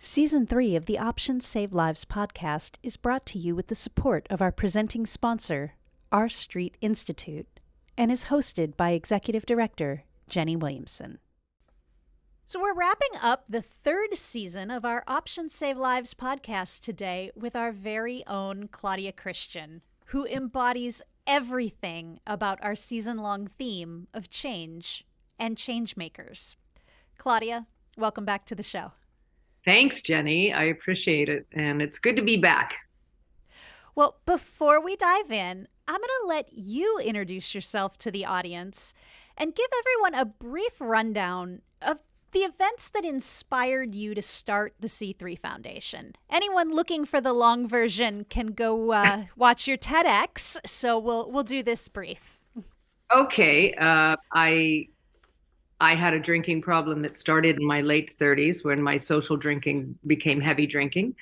Season 3 of the Options Save Lives podcast is brought to you with the support of our presenting sponsor, S3E12, and is hosted by Executive Director Jenny Williamson. So we're wrapping up the third season of our Options Save Lives podcast today with our very own Claudia Christian, who embodies everything about our season-long theme of change and change makers. Claudia, welcome back to the show. Thanks, Jenny. I appreciate it. And it's good to be back. Well, before we dive in, I'm going to let you introduce yourself to the audience and give everyone a brief rundown of the events that inspired you to start the C3 Foundation. Anyone looking for the long version can go watch your TEDx, so we'll do this brief. Okay. I had a drinking problem that started in my late 30s when my social drinking became heavy drinking.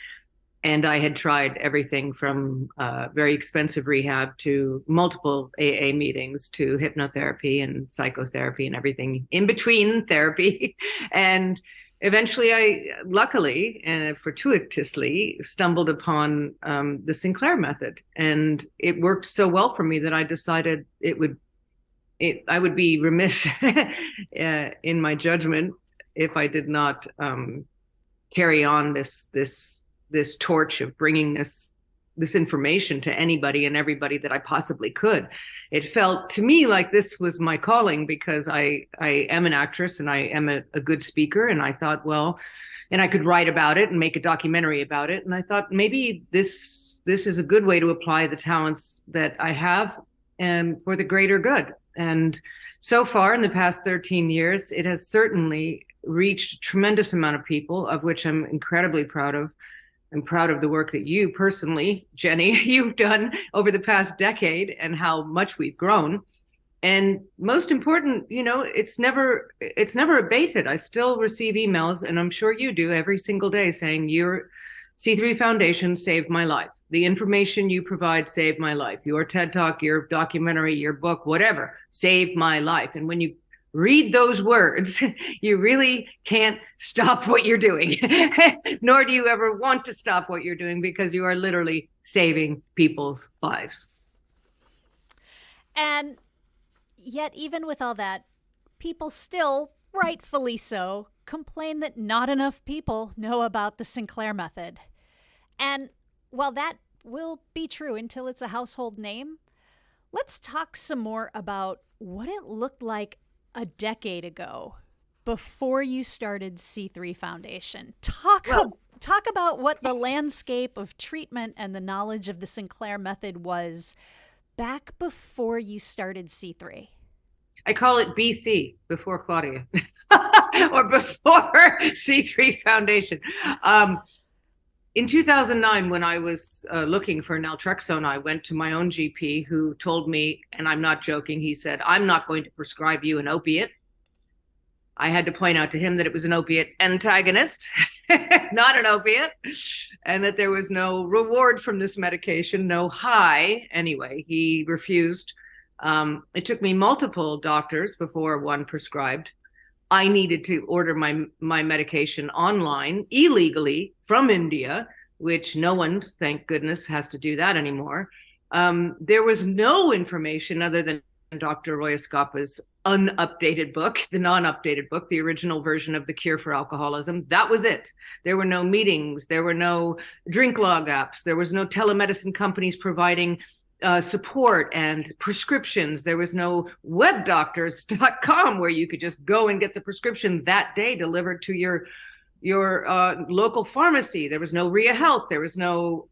And I had tried everything from very expensive rehab to multiple AA meetings to hypnotherapy and psychotherapy and everything in between therapy. And eventually I, luckily and fortuitously, stumbled upon the Sinclair Method. And it worked so well for me that I decided I would be remiss in my judgment if I did not carry on this torch of bringing this information to anybody and everybody that I possibly could. It felt to me like this was my calling because I am an actress and I am a good speaker, and I thought, well, and I could write about it and make a documentary about it, and I thought maybe this is a good way to apply the talents that I have and for the greater good. And so far in the past 13 years, it has certainly reached a tremendous amount of people, of which I'm incredibly proud of. I'm proud of the work that you personally, Jenny, you've done over the past decade and how much we've grown. And most important, it's never abated. I still receive emails, and I'm sure you do every single day, saying your C3 Foundation saved my life. The information you provide saved my life. Your TED Talk, your documentary, your book, whatever, saved my life. And when you read those words, you really can't stop what you're doing, nor do you ever want to stop what you're doing, because you are literally saving people's lives. And yet, even with all that, people still, rightfully so, complain that not enough people know about the Sinclair Method. And while that will be true until it's a household name, let's talk some more about what it looked like a decade ago before you started C3 Foundation. Talk about what the landscape of treatment and the knowledge of the Sinclair Method was back before you started C3. I call it BC, before Claudia, or before C3 Foundation. In 2009, when I was looking for naltrexone, I went to my own GP, who told me, and I'm not joking, he said, "I'm not going to prescribe you an opiate." I had to point out to him that it was an opiate antagonist, not an opiate, and that there was no reward from this medication, no high. Anyway, he refused. It took me multiple doctors before one prescribed. I needed to order my medication online illegally from India, which no one, thank goodness, has to do that anymore. There was no information other than Dr. Roy Escapa's unupdated book, the non-updated book, the original version of The Cure for Alcoholism. That was it. There were no meetings. There were no drink log apps. There was no telemedicine companies providing support and prescriptions. There was no webdoctors.com where you could just go and get the prescription that day delivered to your local pharmacy. There was no RIA Health. There was no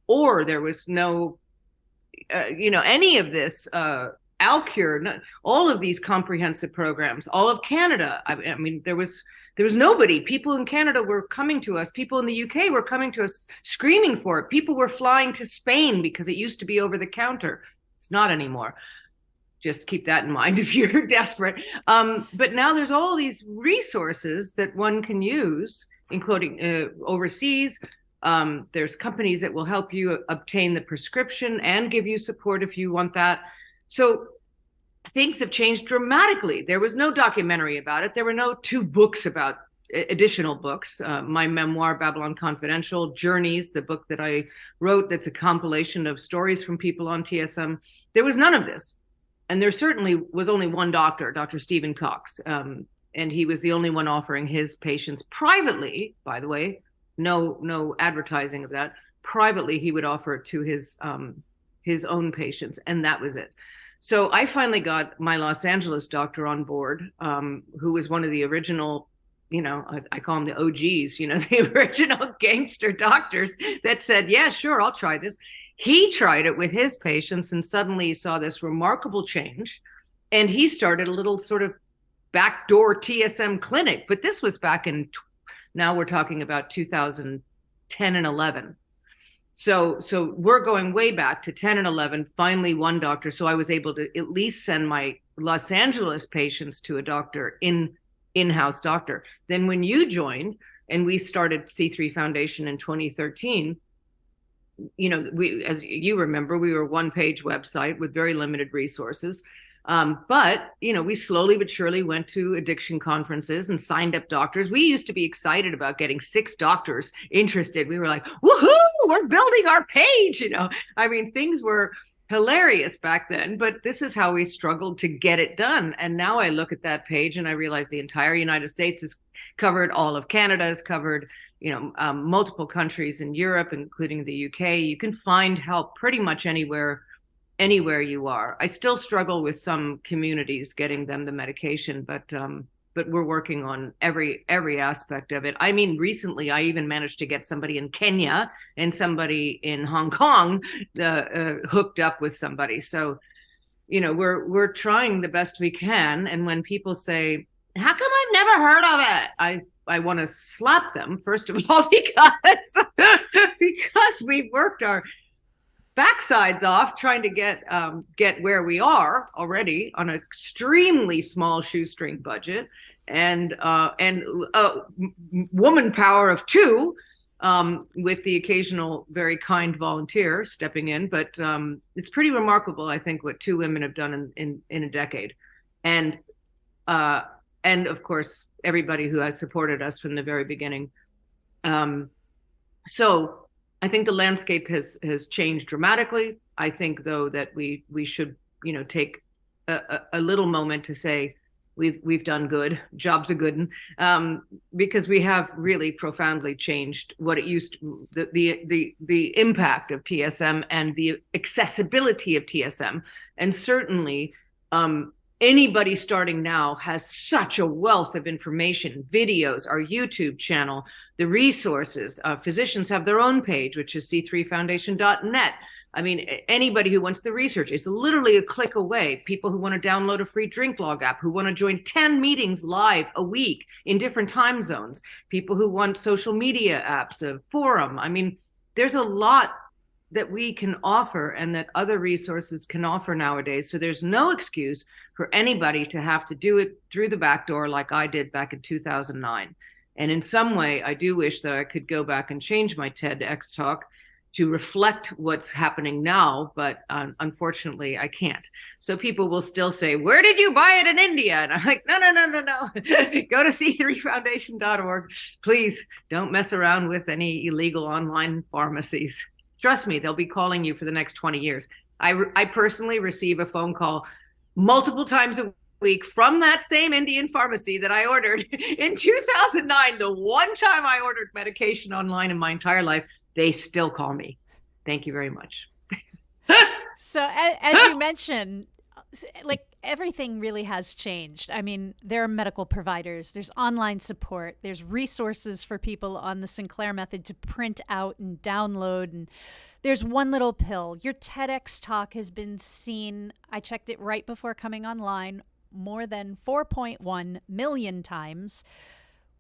any of this, Alcure, all of these comprehensive programs, all of Canada. I mean, there was nobody. People in Canada were coming to us. People in the UK were coming to us screaming for it. People were flying to Spain because it used to be over the counter. It's not anymore. Just keep that in mind if you're desperate. But now there's all these resources that one can use, including overseas. There's companies that will help you obtain the prescription and give you support if you want that. So things have changed dramatically. There was no documentary about it. There were no 2 books about additional books, my memoir, Babylon Confidential, Journeys, the book that I wrote that's a compilation of stories from people on TSM. There was none of this. And there certainly was only one doctor, Dr. Stephen Cox. And he was the only one offering his patients privately, by the way, no advertising of that. Privately, he would offer it to his own patients, and that was it. So I finally got my Los Angeles doctor on board, who was one of the original, I call them the OGs, the original gangster doctors that said, yeah, sure, I'll try this. He tried it with his patients and suddenly saw this remarkable change. And he started a little sort of backdoor TSM clinic. But this was back in, now we're talking about 2010 and 11. So we're going way back to 10 and 11, finally one doctor. So I was able to at least send my Los Angeles patients to a doctor, in-house doctor. Then when you joined and we started C3 Foundation in 2013, we, as you remember, we were a one-page website with very limited resources. But, we slowly but surely went to addiction conferences and signed up doctors. We used to be excited about getting 6 doctors interested. We were like, woohoo, we're building our page. Things were hilarious back then, but this is how we struggled to get it done. And now I look at that page and I realize the entire United States is covered. All of Canada is covered, multiple countries in Europe, including the UK. You can find help pretty much anywhere you are. I still struggle with some communities getting them the medication, but we're working on every aspect of it. Recently I even managed to get somebody in Kenya and somebody in Hong Kong hooked up with somebody. So, we're trying the best we can. And when people say, how come I've never heard of it? I want to slap them, first of all, because we worked our backsides off trying to get where we are already on an extremely small shoestring budget and woman power of 2, with the occasional very kind volunteer stepping in. But it's pretty remarkable, I think, what 2 women have done in a decade. And of course, everybody who has supported us from the very beginning. So I think the landscape has changed dramatically. I think, though, that we should, take a little moment to say we've done good. Job's a good one, because we have really profoundly changed what it used to, the impact of TSM and the accessibility of TSM. And certainly, anybody starting now has such a wealth of information, videos, our YouTube channel, the resources. Physicians have their own page, which is c3foundation.net. Anybody who wants the research, it's literally a click away. People who want to download a free drink log app, who want to join 10 meetings live a week in different time zones, people who want social media apps, a forum. There's a lot that we can offer and that other resources can offer nowadays. So there's no excuse for anybody to have to do it through the back door like I did back in 2009. And in some way, I do wish that I could go back and change my TEDx talk to reflect what's happening now, but unfortunately, I can't. So people will still say, where did you buy it in India? And I'm like, no. Go to c3foundation.org. Please don't mess around with any illegal online pharmacies. Trust me, they'll be calling you for the next 20 years. I personally receive a phone call multiple times a week from that same Indian pharmacy that I ordered in 2009. The one time I ordered medication online in my entire life, they still call me. Thank you very much. So as you mentioned, everything really has changed. There are medical providers, there's online support, there's resources for people on the Sinclair Method to print out and download, and there's one little pill. Your TEDx talk has been seen, I checked it right before coming online, more than 4.1 million times.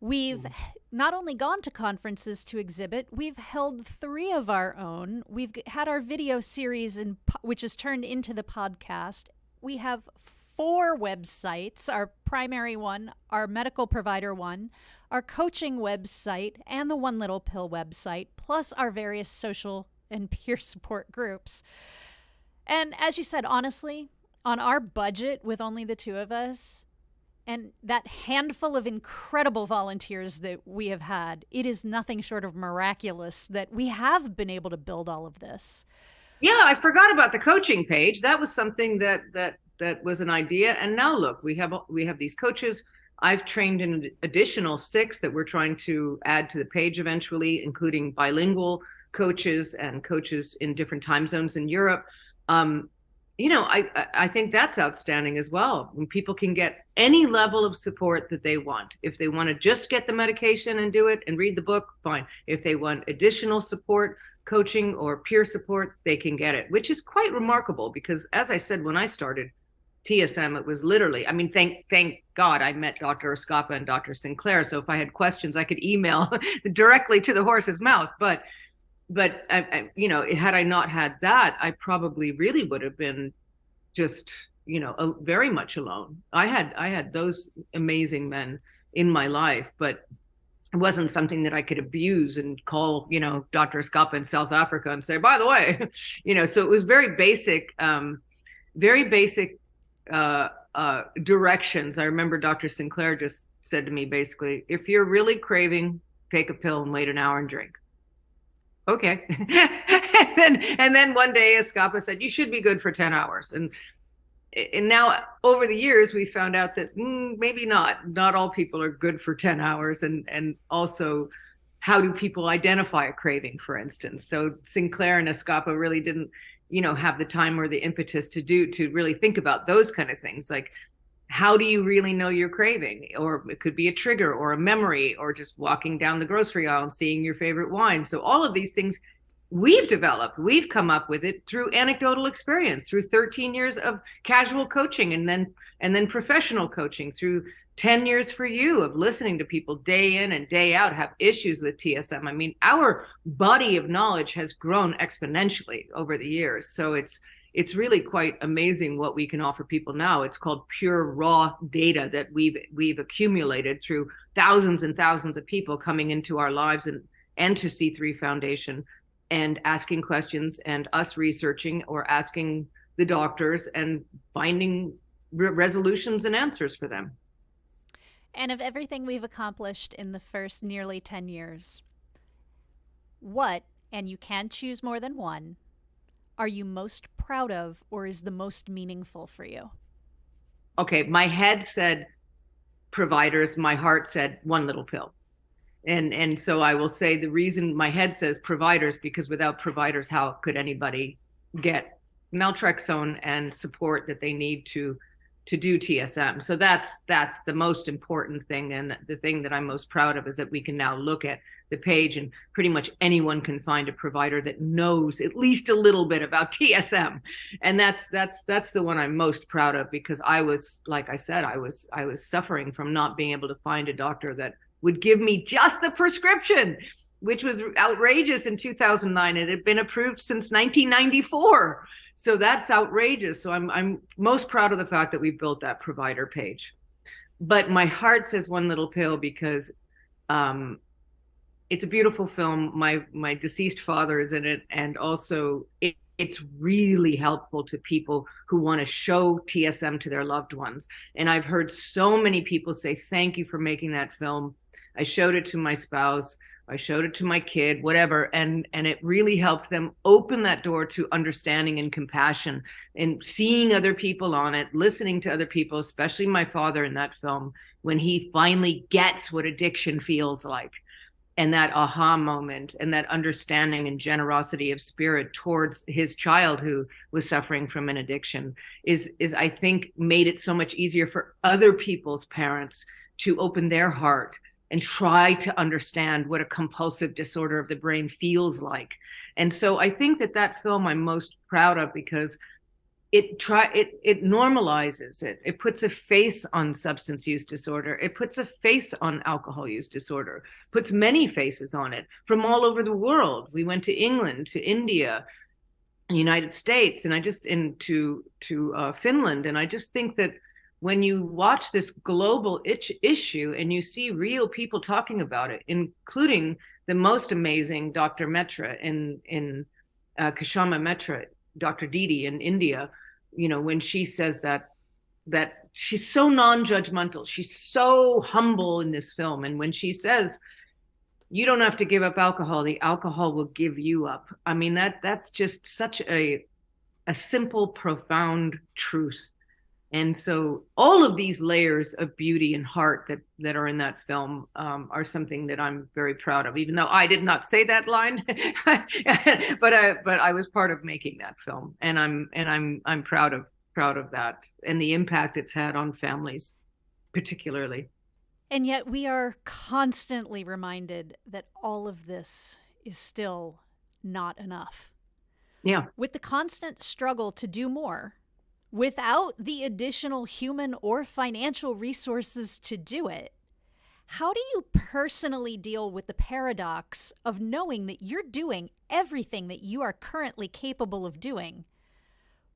We've not only gone to conferences to exhibit, we've held 3 of our own. We've had our video series, which has turned into the podcast. We have 4 websites, our primary one, our medical provider one, our coaching website, and the One Little Pill website, plus our various social and peer support groups. And as you said, honestly, on our budget with only the 2 of us, And that handful of incredible volunteers that we have had, it is nothing short of miraculous that we have been able to build all of this. Yeah, I forgot about the coaching page. That was something that was an idea. And now look, we have these coaches. I've trained an additional 6 that we're trying to add to the page eventually, including bilingual coaches and coaches in different time zones in Europe. I think that's outstanding as well. When people can get any level of support that they want. If they want to just get the medication and do it and read the book, fine. If they want additional support, coaching or peer support, they can get it, which is quite remarkable because, as I said, when I started TSM, it was literally, I mean, thank God I met Dr. Escapa and Dr. Sinclair. So if I had questions, I could email directly to the horse's mouth. But had I not had that, I probably really would have been just, very much alone. I had those amazing men in my life, but it wasn't something that I could abuse and call, Dr. Escapa in South Africa and say, by the way, so it was very basic directions. I remember Dr. Sinclair just said to me, basically, if you're really craving, take a pill and wait an hour and drink. Okay. and then one day Escapa said, you should be good for 10 hours. And now over the years, we found out that maybe not all people are good for 10 hours. And also, how do people identify a craving, for instance? So Sinclair and Escapa really didn't, have the time or the impetus to really think about those kind of things. Like, how do you really know you're craving? Or it could be a trigger or a memory or just walking down the grocery aisle and seeing your favorite wine. So all of these things we've come up with it through anecdotal experience, through 13 years of casual coaching and then professional coaching, through 10 years for you of listening to people day in and day out have issues with TSM. I mean, our body of knowledge has grown exponentially over the years. So it's really quite amazing what we can offer people now. It's called pure raw data that we've accumulated through thousands and thousands of people coming into our lives and to C3 Foundation and asking questions and us researching or asking the doctors and finding resolutions and answers for them. And of everything we've accomplished in the first nearly 10 years, what, and you can choose more than one, are you most proud of or is the most meaningful for you? Okay, my head said providers, my heart said one little pill. And so I will say the reason my head says providers, because without providers, how could anybody get naltrexone and support that they need to do TSM? So that's the most important thing. And the thing that I'm most proud of is that we can now look at the page and pretty much anyone can find a provider that knows at least a little bit about TSM. And that's the one I'm most proud of, because I was, like I said, I was suffering from not being able to find a doctor that would give me just the prescription, which was outrageous in 2009. It had been approved since 1994. So that's outrageous. So I'm most proud of the fact that we built that provider page. But my heart says one little pill because it's a beautiful film. My deceased father is in it. And also it's really helpful to people who want to show TSM to their loved ones. And I've heard so many people say, thank you for making that film. I showed it to my spouse. I showed it to my kid, whatever. And it really helped them open that door to understanding and compassion and seeing other people on it, listening to other people, especially my father in that film, when he finally gets what addiction feels like. And that aha moment and that understanding and generosity of spirit towards his child who was suffering from an addiction is I think made it so much easier for other people's parents to open their heart and try to understand what a compulsive disorder of the brain feels like. And so I think that film I'm most proud of because it normalizes it. It puts a face on substance use disorder. It puts a face on alcohol use disorder, puts many faces on it from all over the world. We went to England, to India, United States, and to Finland. And I just think that when you watch this global issue and you see real people talking about it, including the most amazing Dr. Metra in Kashama Metra, Dr. Didi in India, when she says that that she's so non-judgmental. She's so humble in this film. And when she says, you don't have to give up alcohol, the alcohol will give you up. I mean, that's just such a simple, profound truth. And so all of these layers of beauty and heart that are in that film are something that I'm very proud of, even though I did not say that line, but I was part of making that film, and I'm proud of that and the impact it's had on families, particularly. And yet we are constantly reminded that all of this is still not enough. Yeah. With the constant struggle to do more, without the additional human or financial resources to do it, how do you personally deal with the paradox of knowing that you're doing everything that you are currently capable of doing,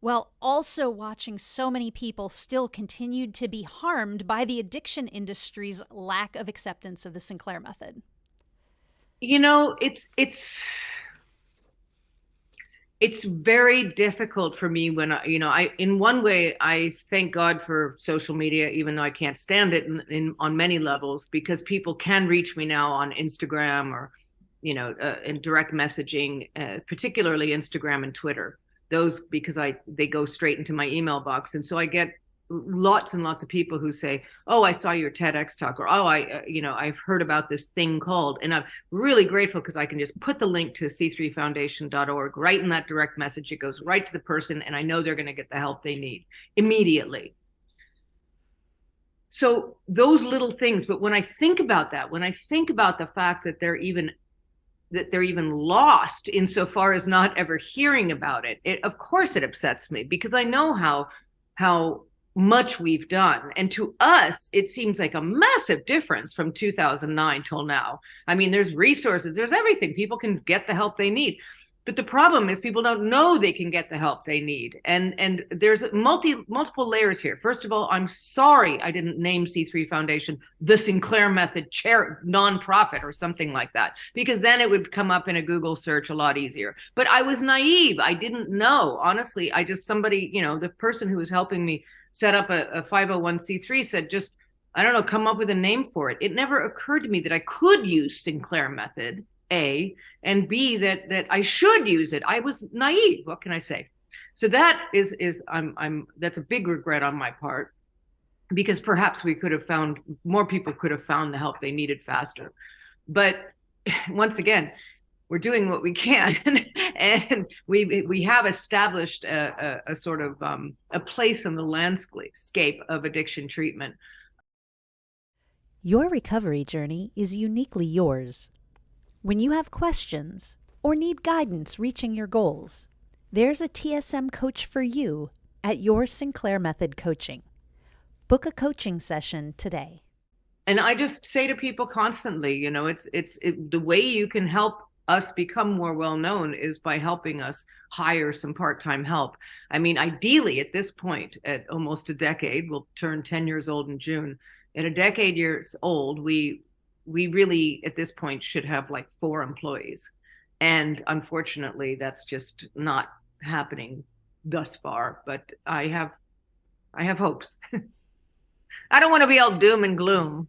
while also watching so many people still continue to be harmed by the addiction industry's lack of acceptance of the Sinclair method? You know, it's very difficult for me when I in one way, I thank God for social media, even though I can't stand it on many levels, because people can reach me now on Instagram or, in direct messaging, particularly Instagram and Twitter. Those, because they go straight into my email box. And so I get lots and lots of people who say, oh, I saw your TEDx talk, or, oh, I've heard about this thing called, and I'm really grateful because I can just put the link to c3foundation.org right in that direct message. It goes right to the person, and I know they're going to get the help they need immediately. So those little things. But when I think about that, when I think about the fact that they're even lost insofar as not ever hearing about it, of course it upsets me, because I know how much we've done. And to us, it seems like a massive difference from 2009 till now. I mean, there's resources, there's everything. People can get the help they need. But the problem is people don't know they can get the help they need. And there's multiple layers here. First of all, I'm sorry I didn't name C3 Foundation the Sinclair Method nonprofit or something like that, because then it would come up in a Google search a lot easier. But I was naive. I didn't know. Honestly, somebody, the person who was helping me set up a 501c3 said, just, I don't know, come up with a name for it. It never occurred to me that I could use Sinclair Method, A, and B, that I should use it. I was naive. What can I say? So that that's a big regret on my part, because perhaps more people could have found the help they needed faster. But once again, we're doing what we can, and we have established a sort of a place in the landscape of addiction treatment. Your recovery journey is uniquely yours. When you have questions or need guidance reaching your goals, there's a TSM coach for you at Your Sinclair Method Coaching. Book a coaching session today. And I just say to people constantly, it's the way you can help us become more well-known is by helping us hire some part-time help. I mean, ideally at this point, at almost a decade, we'll turn 10 years old in June. At a decade years old, we really at this point should have like 4 employees. And unfortunately, that's just not happening thus far, but I have hopes. I don't want to be all doom and gloom.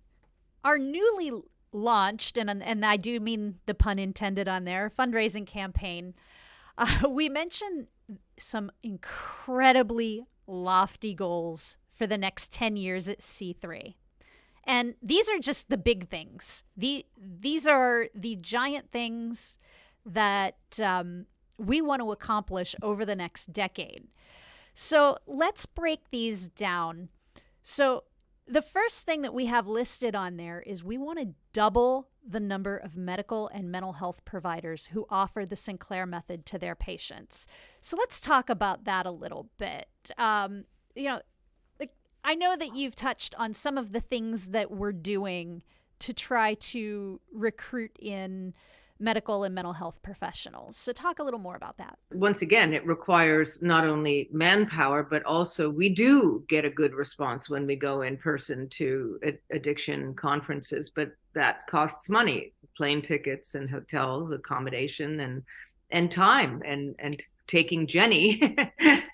Our newly launched, and I do mean the pun intended on there, fundraising campaign, we mentioned some incredibly lofty goals for the next 10 years at C3. And these are just the big things. These are the giant things that we want to accomplish over the next decade. So let's break these down. So the first thing that we have listed on there is we want to double the number of medical and mental health providers who offer the Sinclair Method to their patients. So let's talk about that a little bit. I know that you've touched on some of the things that we're doing to try to recruit in medical and mental health professionals. So talk a little more about that. Once again, it requires not only manpower, but also we do get a good response when we go in person to addiction conferences, but that costs money, plane tickets and hotels, accommodation, time and taking Jenny,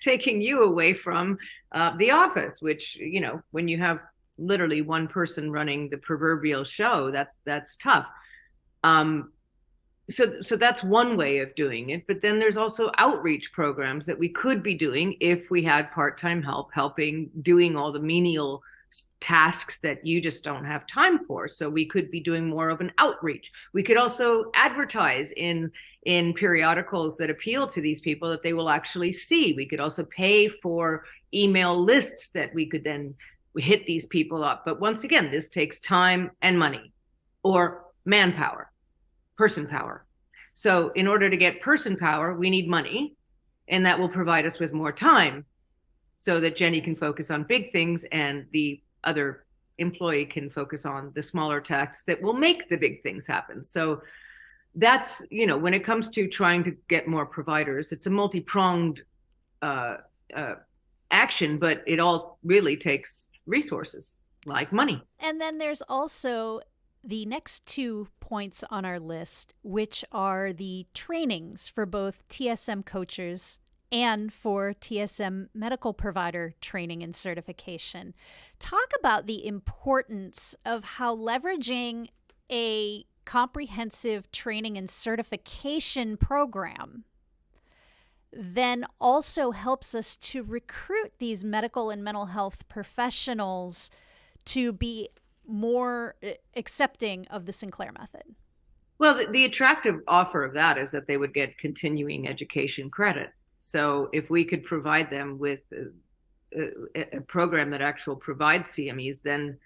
taking you away from the office, which, when you have literally one person running the proverbial show, that's tough. So that's one way of doing it. But then there's also outreach programs that we could be doing if we had part-time help helping doing all the menial tasks that you just don't have time for. So we could be doing more of an outreach. We could also advertise in periodicals that appeal to these people that they will actually see. We could also pay for email lists that we could then hit these people up. But once again, this takes time and money, or manpower, person power. So in order to get person power, we need money, and that will provide us with more time so that Jenny can focus on big things and the other employee can focus on the smaller tasks that will make the big things happen. So that's, when it comes to trying to get more providers, it's a multi-pronged action, but it all really takes resources like money. And then there's also the next 2 points on our list, which are the trainings for both TSM coaches and for TSM medical provider training and certification. Talk about the importance of how leveraging a comprehensive training and certification program then also helps us to recruit these medical and mental health professionals to be more accepting of the Sinclair method. Well, the attractive offer of that is that they would get continuing education credit. So if we could provide them with a program that actually provides CMEs, then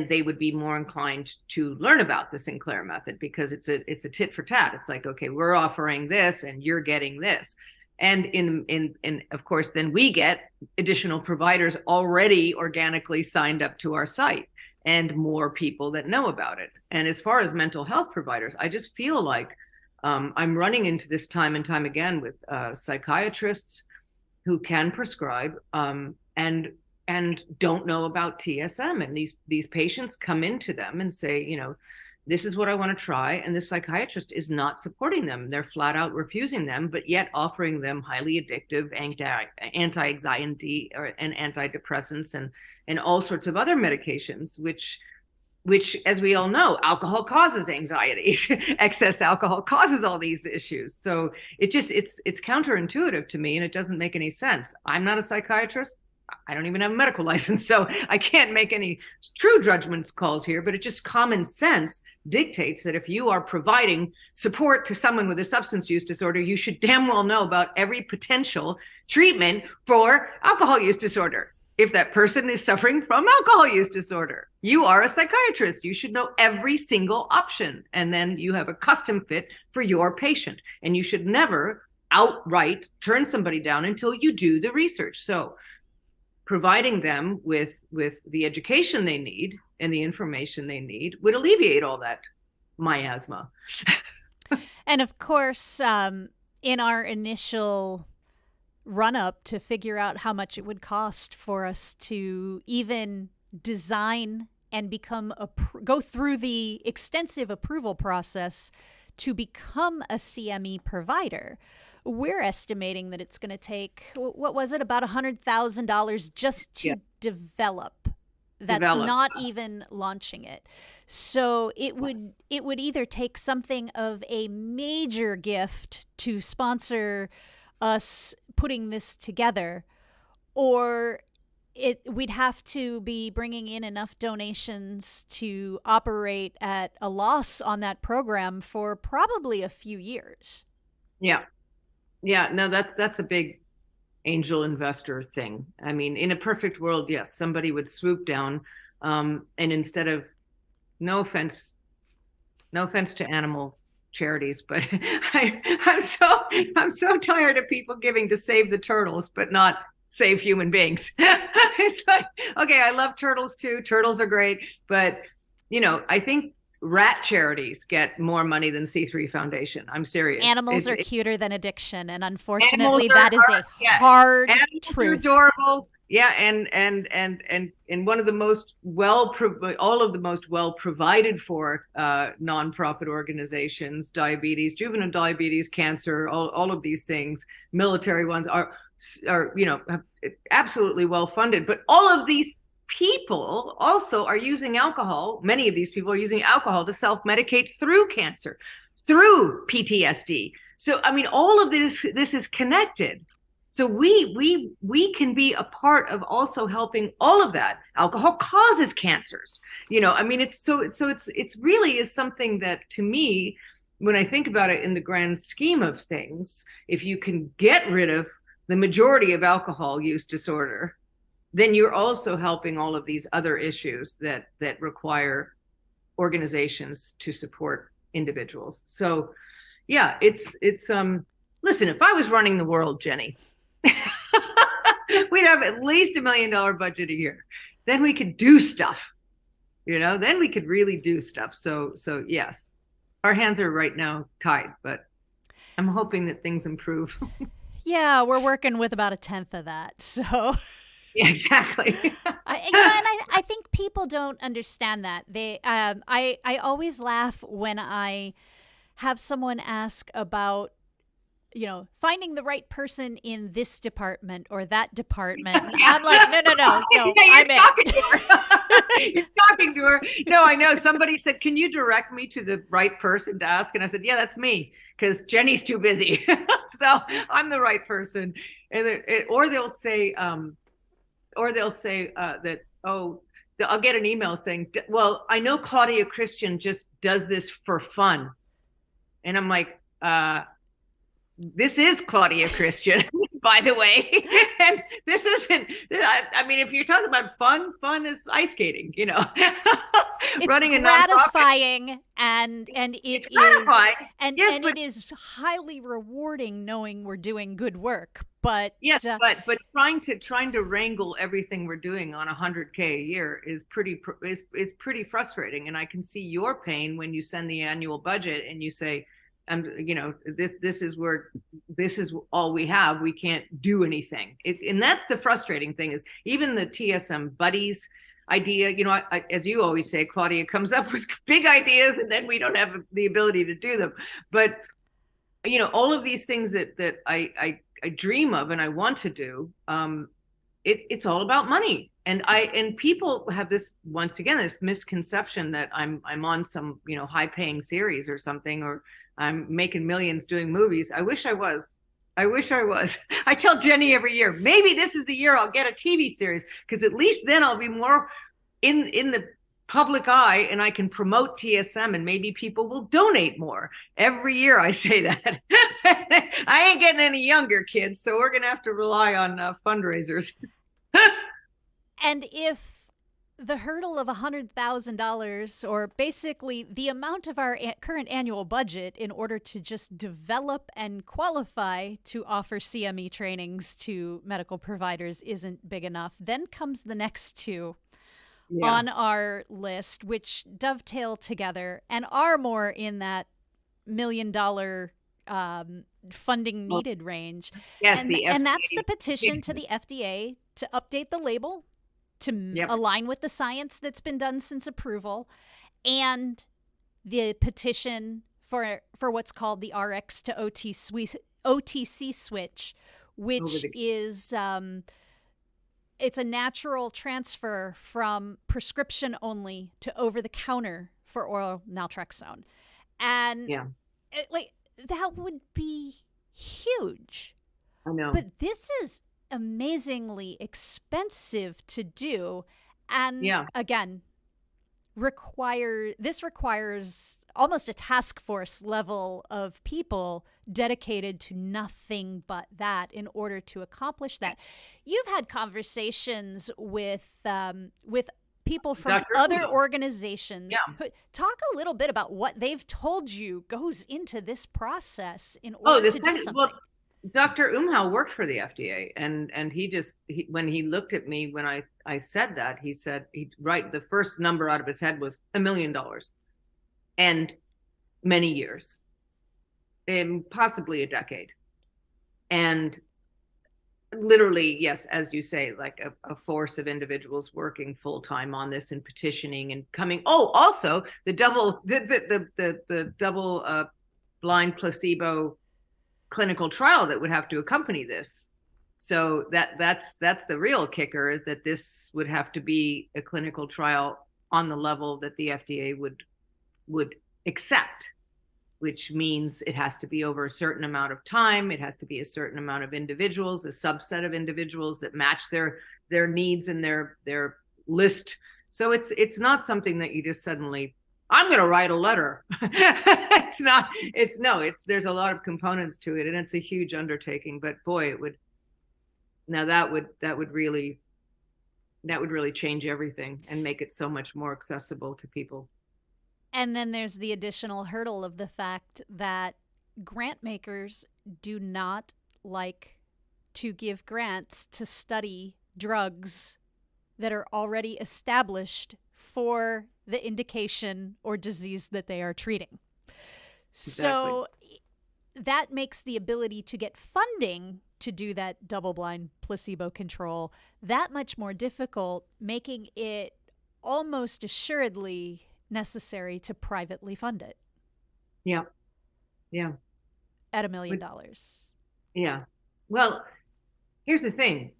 they would be more inclined to learn about the Sinclair method, because it's a tit for tat. It's like, okay, we're offering this and you're getting this. And in of course, then we get additional providers already organically signed up to our site and more people that know about it. And as far as mental health providers, I just feel like I'm running into this time and time again with psychiatrists who can prescribe and don't know about TSM. And these patients come into them and say, this is what I want to try. And the psychiatrist is not supporting them. They're flat out refusing them, but yet offering them highly addictive anti-anxiety and antidepressants and all sorts of other medications, which, as we all know, alcohol causes anxiety. Excess alcohol causes all these issues. So it's counterintuitive to me, and it doesn't make any sense. I'm not a psychiatrist. I don't even have a medical license, so I can't make any true judgment calls here, but it just common sense dictates that if you are providing support to someone with a substance use disorder, you should damn well know about every potential treatment for alcohol use disorder. If that person is suffering from alcohol use disorder, you are a psychiatrist. You should know every single option, and then you have a custom fit for your patient, and you should never outright turn somebody down until you do the research. So providing them with the education they need and the information they need would alleviate all that miasma. And of course, in our initial run-up to figure out how much it would cost for us to even design and go through the extensive approval process to become a CME provider, we're estimating that it's going to take, what was it, about $100,000 just to develop. That's not even launching it. So it would either take something of a major gift to sponsor us putting this together, or we'd have to be bringing in enough donations to operate at a loss on that program for probably a few years. Yeah, no, that's a big angel investor thing. I mean, in a perfect world, yes, somebody would swoop down and instead of, no offense to animal charities, but I'm so tired of people giving to save the turtles, but not save human beings. It's like, okay, I love turtles too. Turtles are great, but I think rat charities get more money than C3 Foundation. I'm serious. Animals are cuter than addiction, and unfortunately, that is a hard truth. They're adorable. Yeah, and one of the most all of the most well provided for nonprofit organizations, diabetes, juvenile diabetes, cancer, all of these things, military ones are absolutely well funded. But all of these people also are using alcohol. Many of these people are using alcohol to self-medicate through cancer, through PTSD. So I mean, all of this is connected. So we can be a part of also helping all of that. Alcohol causes cancers. I mean, it's really is something that, to me, when I think about it in the grand scheme of things, if you can get rid of the majority of alcohol use disorder, then you're also helping all of these other issues that require organizations to support individuals. So yeah, it's listen, if I was running the world, Jenny, we'd have at least $1 million budget a year. Then we could do stuff, then we could really do stuff. So yes, our hands are right now tied, but I'm hoping that things improve. Yeah, we're working with about 1/10 of that. So yeah, exactly. I think people don't understand that. I always laugh when I have someone ask about, finding the right person in this department or that department. And I'm like, no, yeah, I'm in. You're talking to her. No, I know. Somebody said, can you direct me to the right person to ask? And I said, yeah, that's me, because Jenny's too busy. So I'm the right person. And or they'll say that, oh, I'll get an email saying, well, I know Claudia Christian just does this for fun. And I'm like, this is Claudia Christian, by the way. And this isn't, I mean, if you're talking about fun is ice skating, It's running gratifying, and it's gratifying. And it is highly rewarding knowing we're doing good work. But yes, but trying to wrangle everything we're doing on $100K a year is pretty frustrating. And I can see your pain when you send the annual budget and you say, this is all we have. We can't do anything. And that's the frustrating thing, is even the TSM buddies idea, as you always say, Claudia comes up with big ideas and then we don't have the ability to do them. But, all of these things that I dream of and I want to do, it's all about money. And people have this, once again, this misconception that I'm on some, high paying series or something, or I'm making millions doing movies. I wish I was. I tell Jenny every year, maybe this is the year I'll get a TV series, because at least then I'll be more in the public eye and I can promote TSM and maybe people will donate more. Every year I say that. I ain't getting any younger, kids, so we're going to have to rely on fundraisers. And if the hurdle of $100,000, or basically the amount of our current annual budget in order to just develop and qualify to offer CME trainings to medical providers, isn't big enough, then comes the next two on our list, which dovetail together and are more in that $1 million funding needed range. Yes, and that's the petition to the FDA to update the label to align with the science that's been done since approval, and the petition for what's called the RX to OTC switch, which is it's a natural transfer from prescription only to over-the-counter for oral naltrexone. And that would be huge. I know. But this is amazingly expensive to do, and again, requires almost a task force level of people dedicated to nothing but that in order to accomplish that. You've had conversations with people from Dr. other organizations. Yeah. Talk a little bit about what they've told you goes into this process in order to do something. Well, Dr. Umhal worked for the FDA, and he when he looked at me when I said that, he said the first number out of his head was $1 million, and many years, and possibly a decade. And literally, yes, as you say, like a force of individuals working full time on this and petitioning and coming. Oh, also the double blind placebo clinical trial that would have to accompany this. So that's the real kicker, is that this would have to be a clinical trial on the level that the FDA would accept, which means it has to be over a certain amount of time. It has to be a certain amount of individuals, a subset of individuals that match their needs and their list. So it's not something that you just suddenly, I'm going to write a letter. There's a lot of components to it, and it's a huge undertaking, but boy, that would really change everything and make it so much more accessible to people. And then there's the additional hurdle of the fact that grant makers do not like to give grants to study drugs that are already established for the indication or disease that they are treating. Exactly. So that makes the ability to get funding to do that double-blind placebo control that much more difficult, making it almost assuredly necessary to privately fund it. Yeah. At $1 million. Yeah. Well, here's the thing.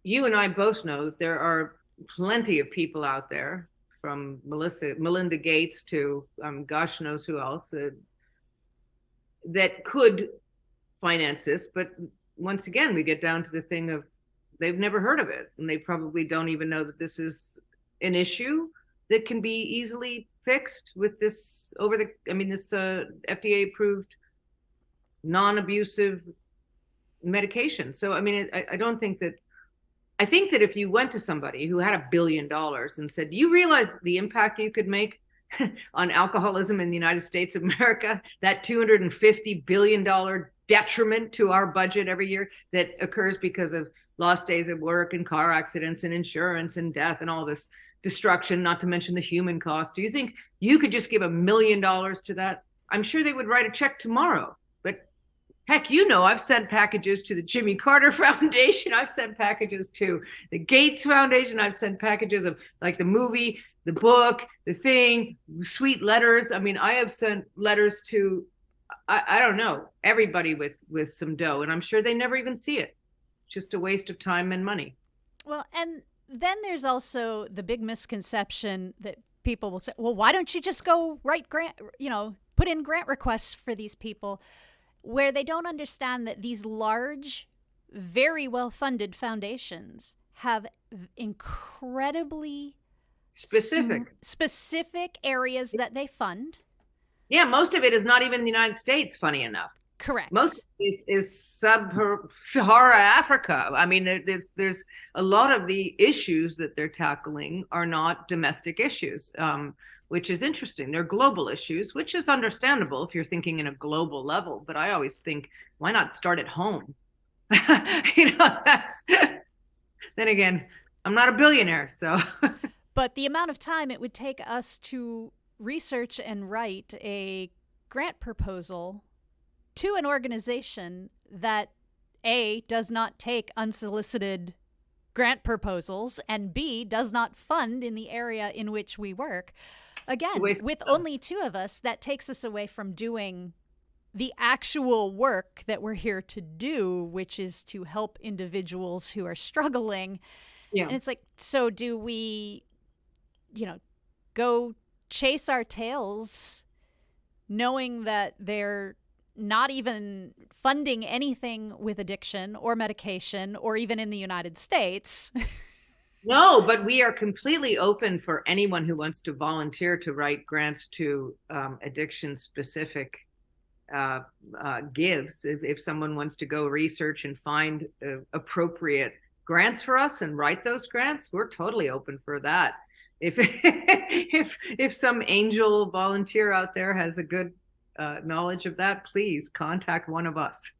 You and I both know there are plenty of people out there, from Melinda Gates to gosh knows who else, that could finance this. But once again, we get down to the thing of they've never heard of it, and they probably don't even know that this is an issue that can be easily fixed with this FDA approved non-abusive medication. So, I mean, I think that if you went to somebody who had $1 billion and said, you realize the impact you could make on alcoholism in the United States of America, that $250 billion detriment to our budget every year that occurs because of lost days of work and car accidents and insurance and death and all this destruction, not to mention the human cost. Do you think you could just give $1 million to that? I'm sure they would write a check tomorrow. But heck, I've sent packages to the Jimmy Carter Foundation. I've sent packages to the Gates Foundation. I've sent packages of like the movie, the book, the thing, sweet letters. I mean, I have sent letters to, I don't know, everybody with some dough, and I'm sure they never even see it. Just a waste of time and money. Well, and then there's also the big misconception that people will say, well, why don't you just go write put in grant requests for these people, where they don't understand that these large, very well-funded foundations have incredibly specific areas that they fund. Yeah, most of it is not even in the United States, funny enough. Correct. Most of it is sub-Sahara Africa. I mean, there's a lot of the issues that they're tackling are not domestic issues, which is interesting. They're global issues, which is understandable if you're thinking in a global level. But I always think, why not start at home? Then again, I'm not a billionaire, so. But the amount of time it would take us to research and write a grant proposal to an organization that A, does not take unsolicited grant proposals, and B, does not fund in the area in which we work. Again, with only two of us, that takes us away from doing the actual work that we're here to do, which is to help individuals who are struggling. Yeah. And it's like, so do we, go chase our tails knowing that they're not even funding anything with addiction or medication or even in the United States? No, but we are completely open for anyone who wants to volunteer to write grants to addiction-specific gives. If someone wants to go research and find appropriate grants for us and write those grants, we're totally open for that. If some angel volunteer out there has a good knowledge of that, please contact one of us.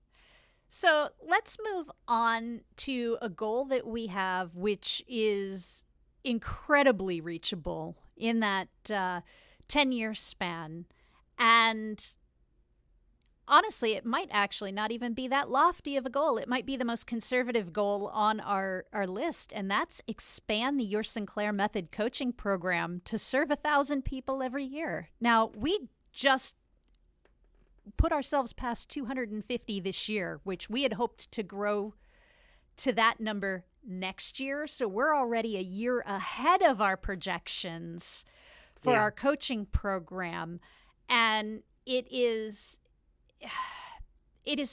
So let's move on to a goal that we have, which is incredibly reachable in that 10-year span. And honestly, it might actually not even be that lofty of a goal. It might be the most conservative goal on our list, and that's expand the Your Sinclair Method coaching program to serve 1,000 people every year. Now, we just put ourselves past 250 this year, which we had hoped to grow to that number next year. So we're already a year ahead of our projections for our coaching program. And it is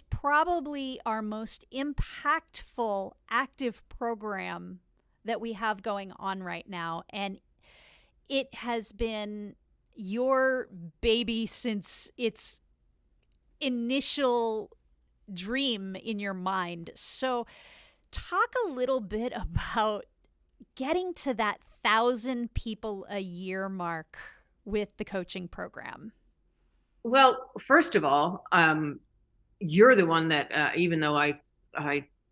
probably our most impactful active program that we have going on right now. And it has been your baby since its initial dream in your mind. So talk a little bit about getting to that 1,000 people a year mark with the coaching program. Well, first of all, you're the one that, even though I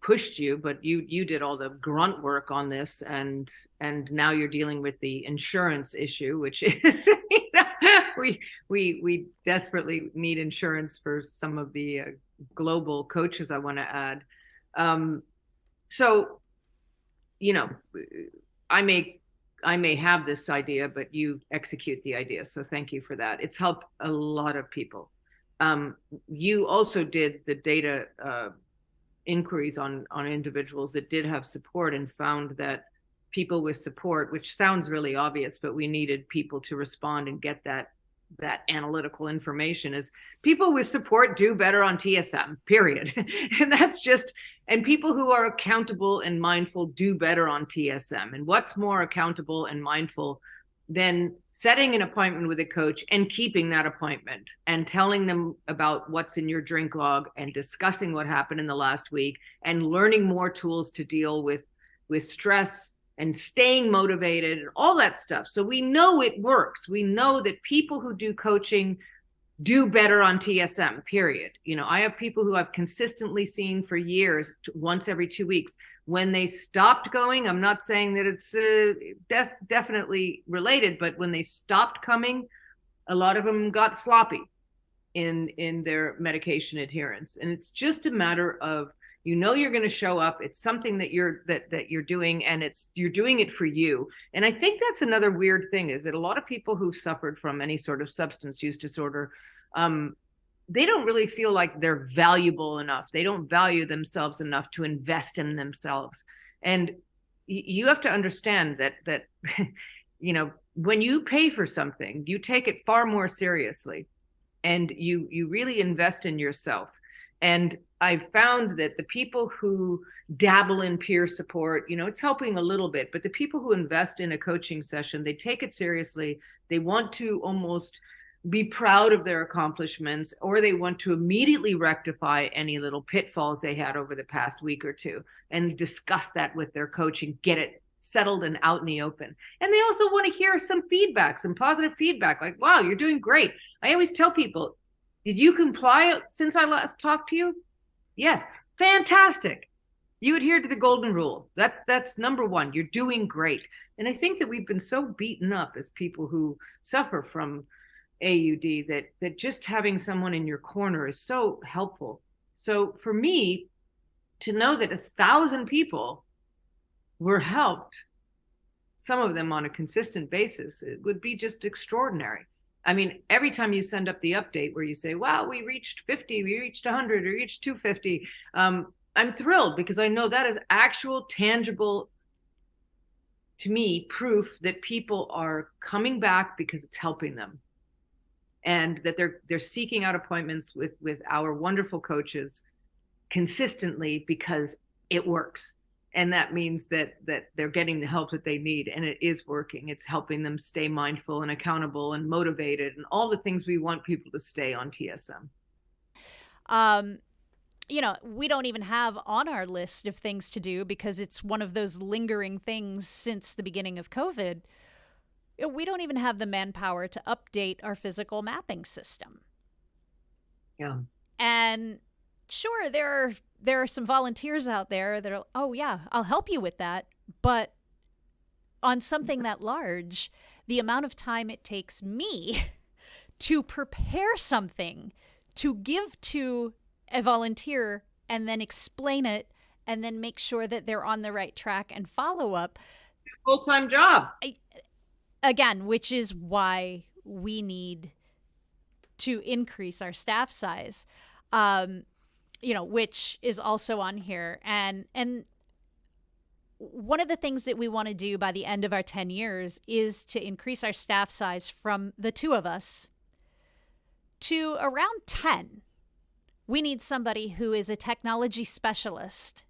pushed you, but you did all the grunt work on this, and now you're dealing with the insurance issue, which is we desperately need insurance for some of the global coaches I want to add. So, I may have this idea, but you execute the idea. So thank you for that. It's helped a lot of people. You also did the data inquiries on individuals that did have support, and found that people with support, which sounds really obvious, but we needed people to respond and get that analytical information, is people with support do better on TSM, period. And people who are accountable and mindful do better on TSM. And what's more accountable and mindful than setting an appointment with a coach and keeping that appointment and telling them about what's in your drink log and discussing what happened in the last week and learning more tools to deal with stress and staying motivated and all that stuff. So we know it works. We know that people who do coaching do better on TSM, period. I have people who I've consistently seen for years, once every 2 weeks. When they stopped going, I'm not saying that it's definitely related, but when they stopped coming, a lot of them got sloppy in their medication adherence. And it's just a matter of, you're going to show up. It's something that you're doing, and you're doing it for you. And I think that's another weird thing, is that a lot of people who suffered from any sort of substance use disorder, they don't really feel like they're valuable enough. They don't value themselves enough to invest in themselves. And you have to understand that when you pay for something, you take it far more seriously, and you really invest in yourself. And I've found that the people who dabble in peer support, it's helping a little bit, but the people who invest in a coaching session, they take it seriously. They want to almost be proud of their accomplishments, or they want to immediately rectify any little pitfalls they had over the past week or two and discuss that with their coach and get it settled and out in the open. And they also want to hear some feedback, some positive feedback, like, wow, you're doing great. I always tell people, did you comply since I last talked to you? Yes. Fantastic. You adhered to the golden rule. That's number one. You're doing great. And I think that we've been so beaten up as people who suffer from AUD that just having someone in your corner is so helpful. So for me to know that 1,000 people were helped, some of them on a consistent basis, it would be just extraordinary. I mean, every time you send up the update where you say, wow, we reached 50, we reached 100, we reached 250, I'm thrilled, because I know that is actual, tangible, to me, proof that people are coming back because it's helping them. And that they're seeking out appointments with our wonderful coaches consistently because it works. And that means that they're getting the help that they need, and it is working. It's helping them stay mindful and accountable and motivated and all the things we want people to stay on TSM. We don't even have on our list of things to do, because it's one of those lingering things since the beginning of COVID. We don't even have the manpower to update our physical mapping system. Yeah. And sure, there are some volunteers out there that are, oh yeah, I'll help you with that. But on something that large, the amount of time it takes me to prepare something, to give to a volunteer and then explain it and then make sure that they're on the right track and follow up. Full-time job. Again, which is why we need to increase our staff size, which is also on here. And one of the things that we want to do by the end of our 10 years is to increase our staff size from the 2 of us to around 10. We need somebody who is a technology specialist,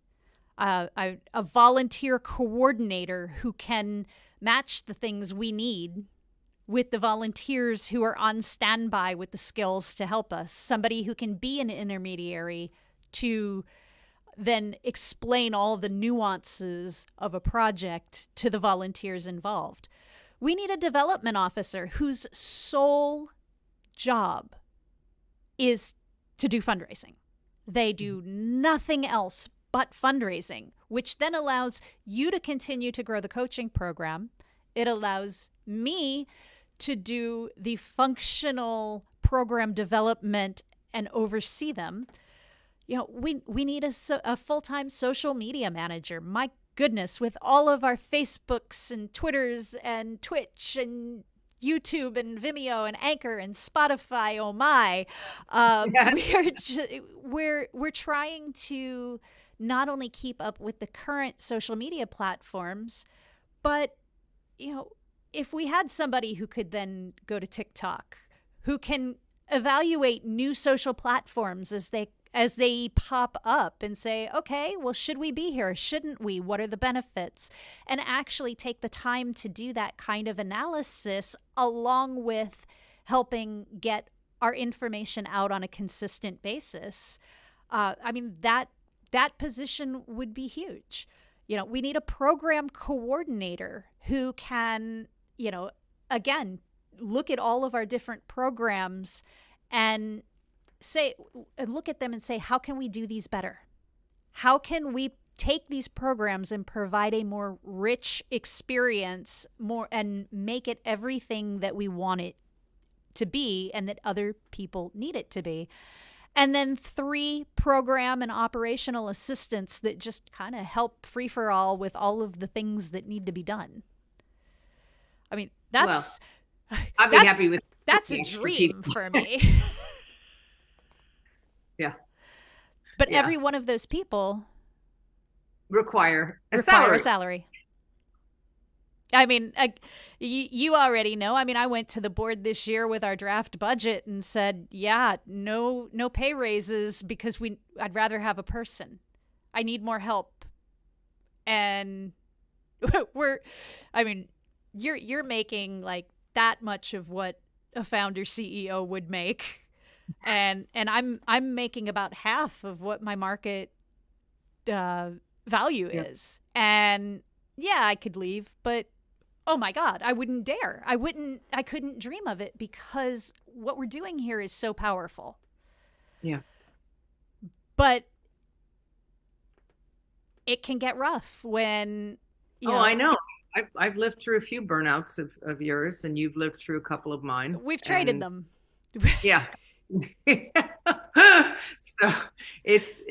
a volunteer coordinator who can match the things we need with the volunteers who are on standby with the skills to help us, somebody who can be an intermediary to then explain all the nuances of a project to the volunteers involved. We need a development officer whose sole job is to do fundraising. They do nothing else but fundraising, which then allows you to continue to grow the coaching program. It allows me to do the functional program development and oversee them. We need a full-time social media manager. My goodness, with all of our Facebooks and Twitters and Twitch and YouTube and Vimeo and Anchor and Spotify, oh my, we're trying to not only keep up with the current social media platforms, but if we had somebody who could then go to TikTok, who can evaluate new social platforms as they pop up and say, okay, well, should we be here? Shouldn't we? What are the benefits? And actually take the time to do that kind of analysis along with helping get our information out on a consistent basis. That position would be huge. We need a program coordinator who can, again, look at all of our different programs and look at them and say, how can we do these better? How can we take these programs and provide a more rich experience and make it everything that we want it to be and that other people need it to be? And then 3 program and operational assistants that just kind of help free for all with all of the things that need to be done. I mean, that's I'd be happy with that's a dream for me. Yeah. But every one of those people require a salary. I mean, you already know. I mean, I went to the board this year with our draft budget and said, no pay raises because I'd rather have a person. I need more help. And you're making like that much of what a founder CEO would make. And I'm making about half of what my market value is. And I could leave, but oh my God, I wouldn't dare. I couldn't dream of it because what we're doing here is so powerful. Yeah. But it can get rough when, I know. I've lived through a few burnouts of yours, and you've lived through a couple of mine. We've traded them. Yeah. So it's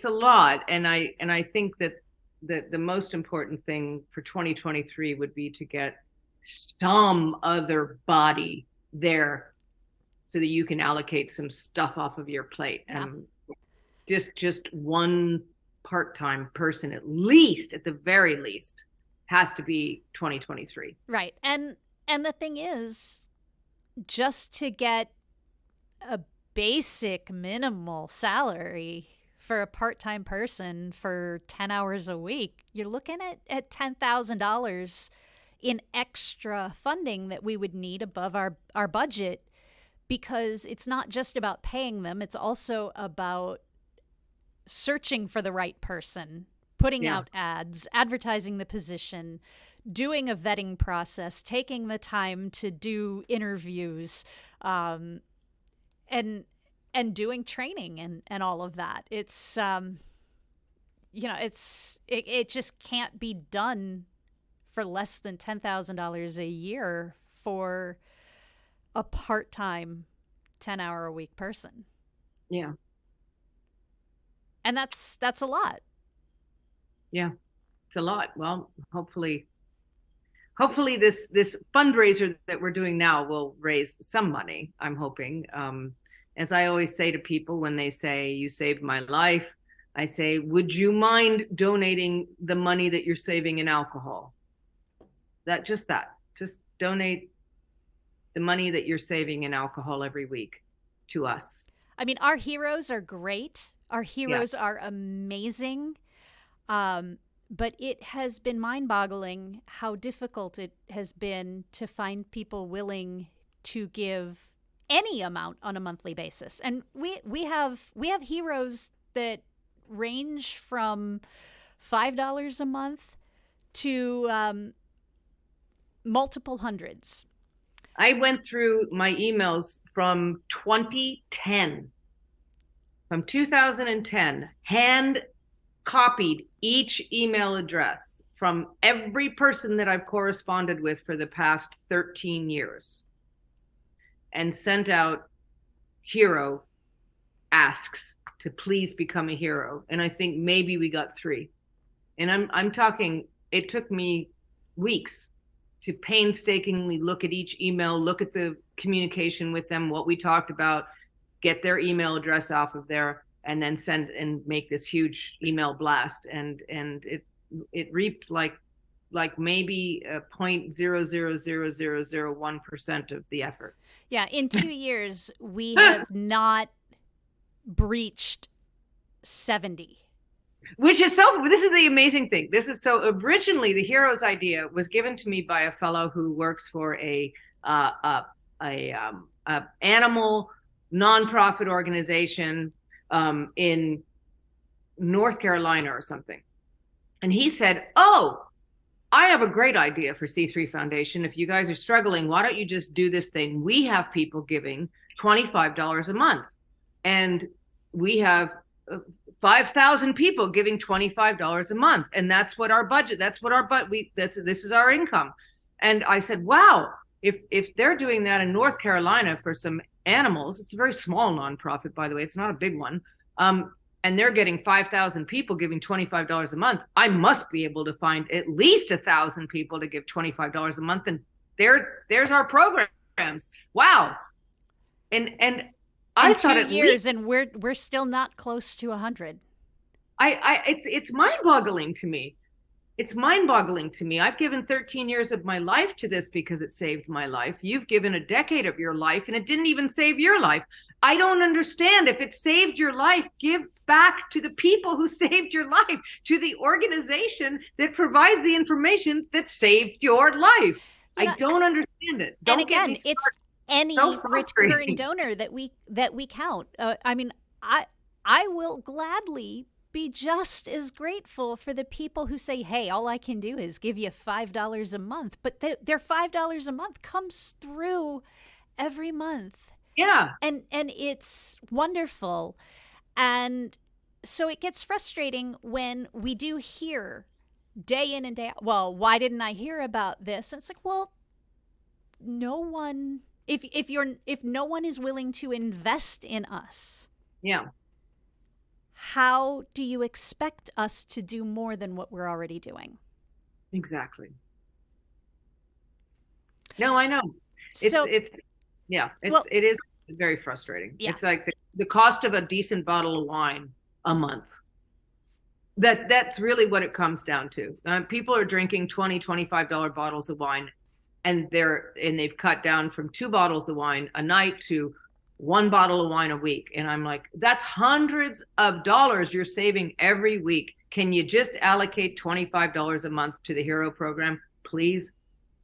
a lot. And I think that the most important thing for 2023 would be to get some other body there so that you can allocate some stuff off of your plate. Yeah. And just one part-time person, at the very least, has to be 2023. Right. And the thing is, just to get a basic minimal salary for a part-time person for 10 hours a week, you're looking at $10,000 in extra funding that we would need above our budget, because it's not just about paying them. It's also about searching for the right person, putting out ads, advertising the position, doing a vetting process, taking the time to do interviews, and doing training and all of that. It's it just can't be done for less than $10,000 a year for a part-time 10-hour-a-week person. Yeah. And that's a lot. Yeah, it's a lot. Well, hopefully this fundraiser that we're doing now will raise some money, I'm hoping. As I always say to people when they say, you saved my life, I say, would you mind donating the money that you're saving in alcohol? Just donate the money that you're saving in alcohol every week to us. I mean, our heroes are great. Our heroes are amazing. But it has been mind-boggling how difficult it has been to find people willing to give any amount on a monthly basis. And we have heroes that range from $5 a month to multiple hundreds. I went through my emails from 2010, from 2010, hand copied each email address from every person that I've corresponded with for the past 13 years and sent out hero asks to please become a hero. And I think maybe we got 3. And I'm talking, it took me weeks to painstakingly look at each email, look at the communication with them, what we talked about, get their email address off of there, and then send and make this huge email blast. And it reaped like maybe 0.00001% of the effort. Yeah, in 2 years, we have not breached 70. Which is this is the amazing thing. This is so originally the heroes idea was given to me by a fellow who works for a animal nonprofit organization in North Carolina or something. And he said, "Oh, I have a great idea for C3 Foundation. If you guys are struggling, why don't you just do this thing? We have people giving $25 a month, and we have 5,000 people giving $25 a month, and that's what our budget. This is our income." And I said, "Wow, if they're doing that in North Carolina for some animals, it's a very small nonprofit, by the way, it's not a big one, and they're getting 5,000 people giving $25 a month, I must be able to find at least 1,000 people to give $25 a month, and there's our programs. Wow." And I thought 2 years, and we're still not close to 100. It's mind-boggling to me. It's mind-boggling to me. I've given 13 years of my life to this because it saved my life. You've given a decade of your life, and it didn't even save your life. I don't understand. If it saved your life, give back to the people who saved your life, to the organization that provides the information that saved your life. I don't understand it. And again, it's any recurring donor that we count. I mean, I will gladly be just as grateful for the people who say, "Hey, all I can do is give you $5 a month," but their $5 a month comes through every month. Yeah, and it's wonderful, and so it gets frustrating when we do hear day in and day out, "Well, why didn't I hear about this?" And it's like, well, no one. If no one is willing to invest in us, yeah, how do you expect us to do more than what we're already doing? Exactly. No, I know. It is very frustrating. Yeah. It's like the cost of a decent bottle of wine a month. That's really what it comes down to. People are drinking $20, $25 bottles of wine, and they've cut down from 2 bottles of wine a night to 1 bottle of wine a week. And I'm like, that's hundreds of dollars you're saving every week. Can you just allocate $25 a month to the Hero program, please?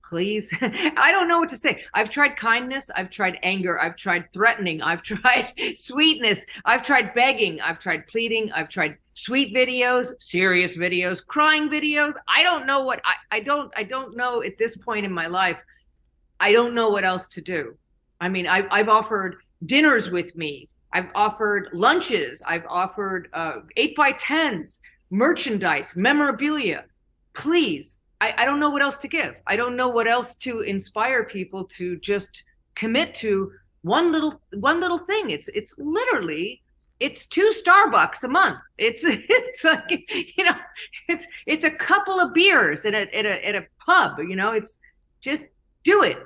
Please. I don't know what to say. I've tried kindness. I've tried anger. I've tried threatening. I've tried sweetness. I've tried begging. I've tried pleading. I've tried sweet videos, serious videos, crying videos. I don't know what I don't know at this point in my life. I don't know what else to do. I mean, I've offered dinners with me. I've offered lunches. I've offered 8x10s, merchandise, memorabilia. Please. I don't know what else to give. I don't know what else to inspire people to just commit to one little thing. It's literally, it's 2 Starbucks a month. It's like, it's a couple of beers at a pub. It's just do it.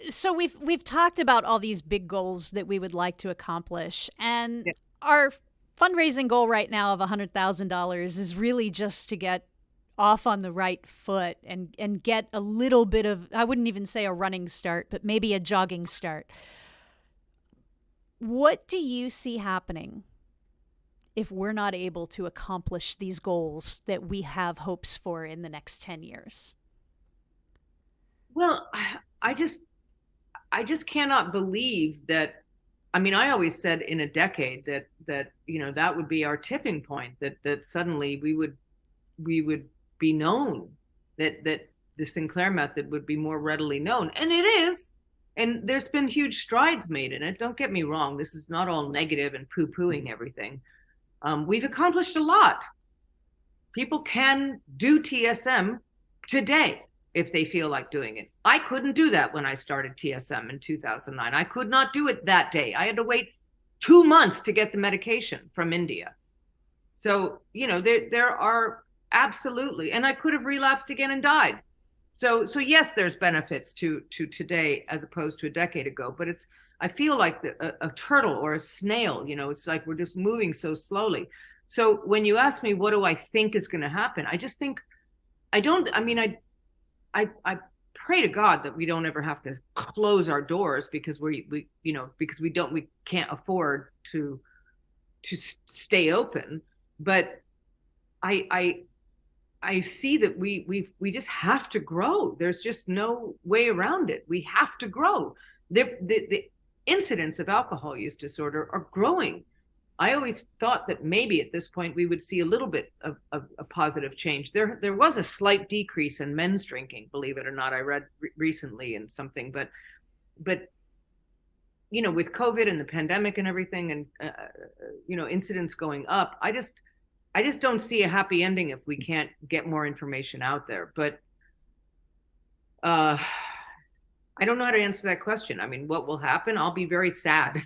So we've talked about all these big goals that we would like to accomplish, and Yeah. our fundraising goal right now of $100,000 is really just to get off on the right foot and get a little bit of, I wouldn't even say a running start, but maybe a jogging start. What do you see happening if we're not able to accomplish these goals that we have hopes for in the next 10 years? Well, I just cannot believe that. I mean, I always said in a decade that that would be our tipping point, that suddenly we would be known, that the Sinclair method would be more readily known, and it is. And there's been huge strides made in it. Don't get me wrong. This is not all negative and poo-pooing everything. We've accomplished a lot. People can do TSM today if they feel like doing it. I couldn't do that when I started TSM in 2009. I could not do it that day. I had to wait 2 months to get the medication from India. So, there are absolutely, and I could have relapsed again and died. So yes, there's benefits to today as opposed to a decade ago, but I feel like a turtle or a snail, it's like we're just moving so slowly. So when you ask me, what do I think is going to happen? I just think, I pray to God that we don't ever have to close our doors because we can't afford to stay open. But I see that we just have to grow. There's just no way around it. We have to grow. The incidents of alcohol use disorder are growing. I always thought that maybe at this point we would see a little bit of a positive change. There was a slight decrease in men's drinking, believe it or not. I read recently in something, but with COVID and the pandemic and everything, and incidents going up, I just don't see a happy ending if we can't get more information out there. But I don't know how to answer that question. I mean, what will happen? I'll be very sad.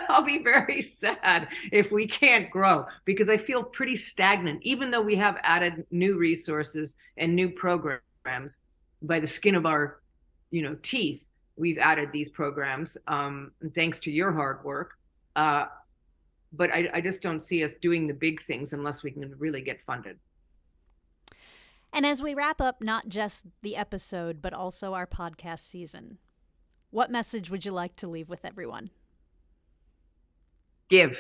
I'll be very sad if we can't grow, because I feel pretty stagnant, even though we have added new resources and new programs by the skin of our, teeth. We've added these programs, thanks to your hard work. But I just don't see us doing the big things unless we can really get funded. And as we wrap up not just the episode, but also our podcast season, what message would you like to leave with everyone? Give.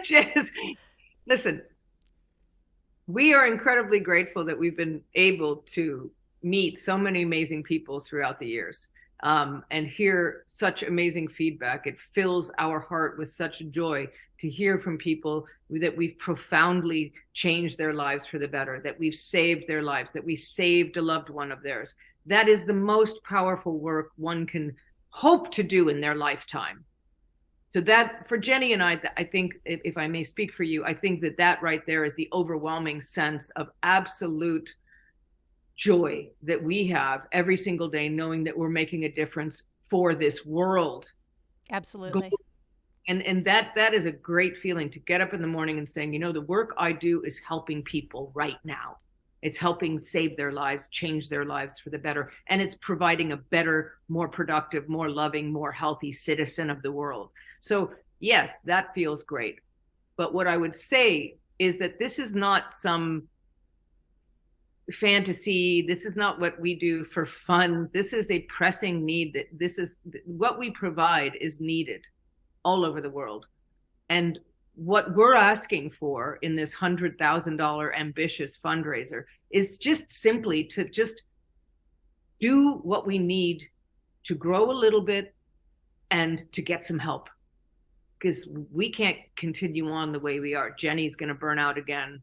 Just listen. We are incredibly grateful that we've been able to meet so many amazing people throughout the years, and hear such amazing feedback. It fills our heart with such joy to hear from people that we've profoundly changed their lives for the better, that we've saved their lives, that we saved a loved one of theirs. That is the most powerful work one can hope to do in their lifetime. So that, for Jenny and I think, if I may speak for you, I think that right there is the overwhelming sense of absolute joy that we have every single day, knowing that we're making a difference for this world. Absolutely. And that is a great feeling, to get up in the morning and saying, the work I do is helping people right now. It's helping save their lives, change their lives for the better. And it's providing a better, more productive, more loving, more healthy citizen of the world. So yes, that feels great. But what I would say is that this is not some fantasy. This is not what we do for fun. This is a pressing need. That this is what we provide is needed all over the world. And what we're asking for in this $100,000 ambitious fundraiser is just simply to just do what we need to grow a little bit and to get some help, because we can't continue on the way we are. Jenny's going to burn out again.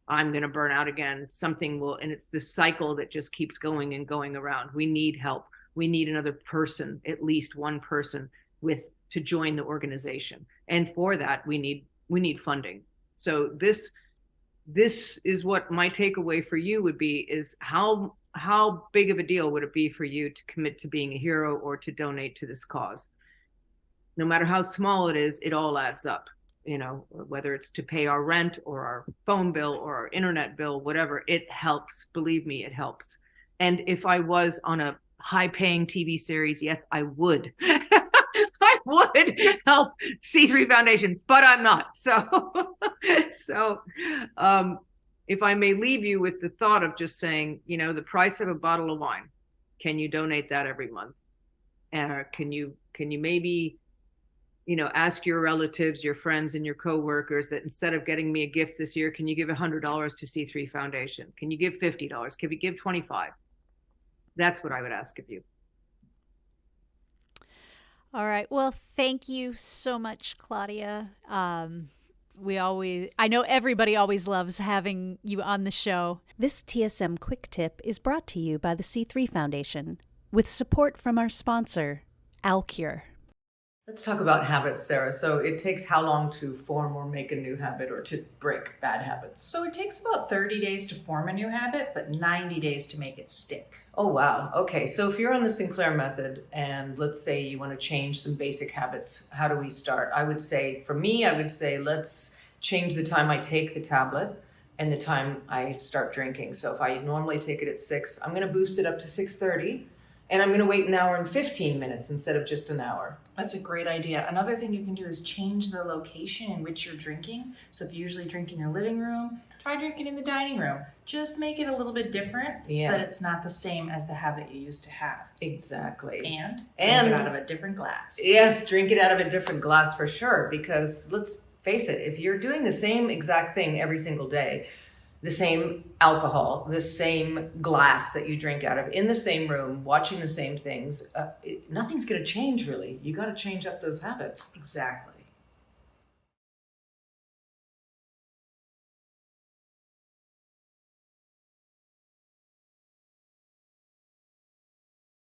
I'm going to burn out again. Something will, and it's this cycle that just keeps going and going around. We need help. We need another person, at least one person to join the organization. And for that, we need funding. So this this is what my takeaway for you would be, is how big of a deal would it be for you to commit to being a hero or to donate to this cause? No matter how small it is, it all adds up, whether it's to pay our rent or our phone bill or our internet bill, whatever, it helps. Believe me, it helps. And if I was on a high paying TV series, yes, I would. I would help C3 Foundation, but I'm not. So if I may leave you with the thought of just saying, the price of a bottle of wine, can you donate that every month? Can you maybe, ask your relatives, your friends, and your coworkers that instead of getting me a gift this year, can you give $100 to C3 Foundation? Can you give $50? Can you give $25? That's what I would ask of you. All right. Well, thank you so much, Claudia. I know everybody always loves having you on the show. This TSM Quick Tip is brought to you by the C3 Foundation with support from our sponsor, Alcure. Let's talk about habits, Sarah. So it takes how long to form or make a new habit or to break bad habits? So it takes about 30 days to form a new habit, but 90 days to make it stick. Oh, wow. Okay. So if you're on the Sinclair Method and let's say you want to change some basic habits, how do we start? For me, I would say let's change the time I take the tablet and the time I start drinking. So if I normally take it at 6, I'm going to boost it up to 6:30. And I'm going to wait an hour and 15 minutes instead of just an hour. That's a great idea. Another thing you can do is change the location in which you're drinking. So if you usually drink in your living room, try drinking in the dining room. Just make it a little bit different so that it's not the same as the habit you used to have. Exactly. And drink it out of a different glass. Yes, drink it out of a different glass for sure. Because let's face it, if you're doing the same exact thing every single day, the same alcohol, the same glass that you drink out of, in the same room, watching the same things, nothing's going to change really. You got to change up those habits. Exactly.